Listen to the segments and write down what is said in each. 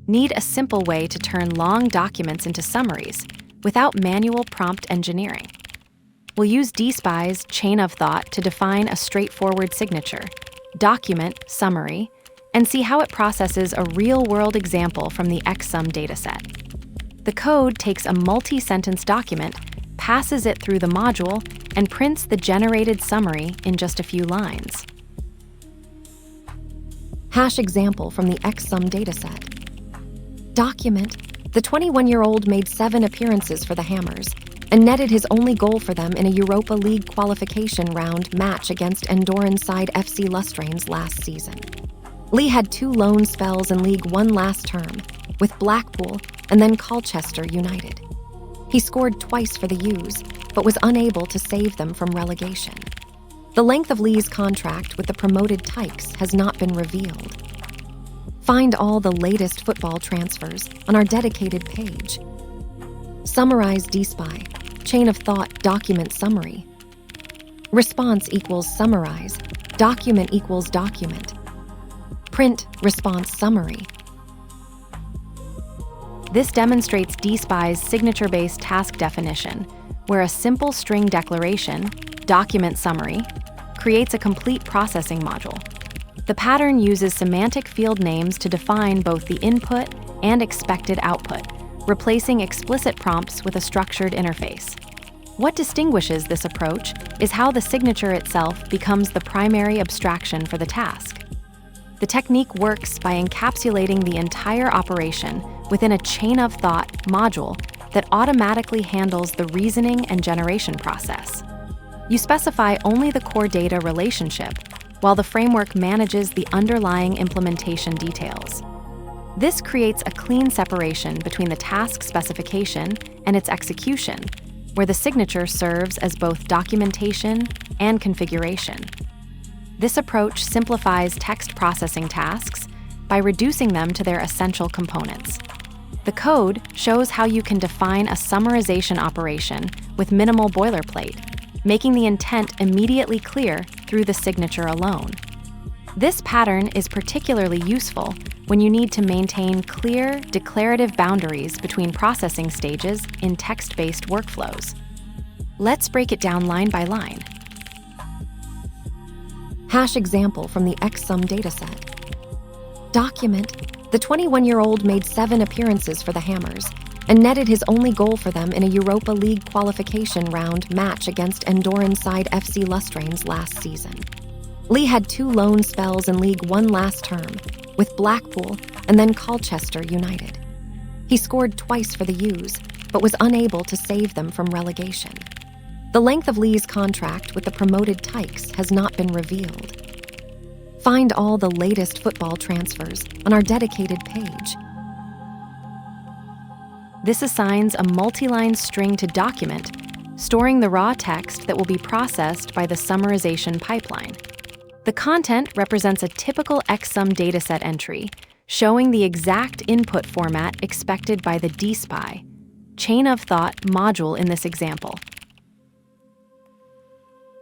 need a simple way to turn long documents into summaries without manual prompt engineering. We'll use DSPy's ChainOfThought to define a straightforward signature, document summary, and see how it processes a real-world example from the XSum dataset. The code takes a multi-sentence document, passes it through the module, and prints the generated summary in just a few lines. Hash example from the XSum dataset. Document: the 21-year-old made 7 appearances for the Hammers and netted his only goal for them in a Europa League qualification round match against Andorran side FC Lustranes last season. Lee had 2 loan spells in League One last term, with Blackpool and then Colchester United. He scored twice for the U's, but was unable to save them from relegation. The length of Lee's contract with the promoted Tykes has not been revealed. Find all the latest football transfers on our dedicated page. Summarize DSPy, ChainOfThought document summary. Response equals summarize, document equals document. Print response summary. This demonstrates DSPy's signature-based task definition, where a simple string declaration, document summary, creates a complete processing module. The pattern uses semantic field names to define both the input and expected output, replacing explicit prompts with a structured interface. What distinguishes this approach is how the signature itself becomes the primary abstraction for the task. The technique works by encapsulating the entire operation within a ChainOfThought module that automatically handles the reasoning and generation process. You specify only the core data relationship, while the framework manages the underlying implementation details. This creates a clean separation between the task specification and its execution, where the signature serves as both documentation and configuration. This approach simplifies text processing tasks by reducing them to their essential components. The code shows how you can define a summarization operation with minimal boilerplate, making the intent immediately clear through the signature alone. This pattern is particularly useful when you need to maintain clear, declarative boundaries between processing stages in text-based workflows. Let's break it down line by line. Hash example from the XSum dataset. Document: the 21-year-old made 7 appearances for the Hammers and netted his only goal for them in a Europa League qualification round match against Andorran side FC Lustranes last season. Lee had 2 loan spells in League One last term, with Blackpool and then Colchester United. He scored twice for the U's, but was unable to save them from relegation. The length of Lee's contract with the promoted Tykes has not been revealed. Find all the latest football transfers on our dedicated page. This assigns a multi-line string to document, storing the raw text that will be processed by the summarization pipeline. The content represents a typical XSum dataset entry, showing the exact input format expected by the DSPy, ChainOfThought module in this example.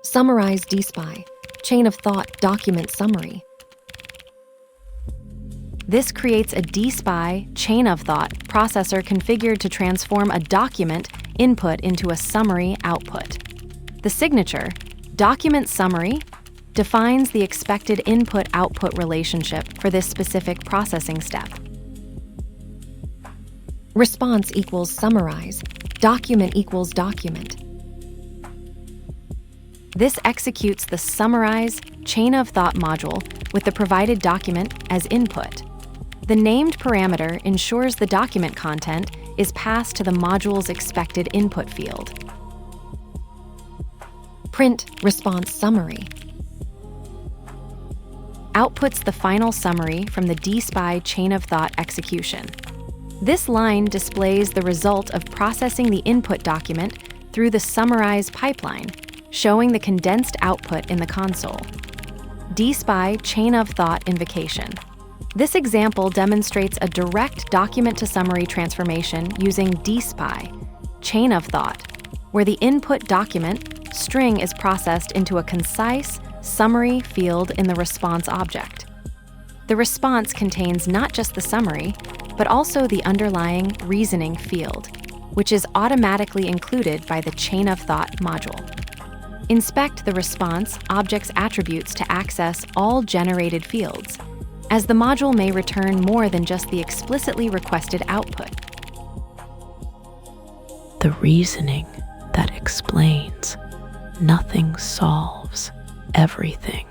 Summarize DSPy, ChainOfThought document summary. This creates a DSPy ChainOfThought processor configured to transform a document input into a summary output. The signature, document summary, defines the expected input-output relationship for this specific processing step. Response equals summarize, document equals document. This executes the Summarize ChainOfThought module with the provided document as input. The named parameter ensures the document content is passed to the module's expected input field. Print response summary. Outputs the final summary from the DSPy ChainOfThought execution. This line displays the result of processing the input document through the Summarize pipeline, showing the condensed output in the console. DSPy ChainOfThought invocation. This example demonstrates a direct document-to-summary transformation using DSPy ChainOfThought, where the input document string is processed into a concise summary field in the response object. The response contains not just the summary, but also the underlying reasoning field, which is automatically included by the ChainOfThought module. Inspect the response object's attributes to access all generated fields, as the module may return more than just the explicitly requested output. The reasoning that explains, nothing solves everything.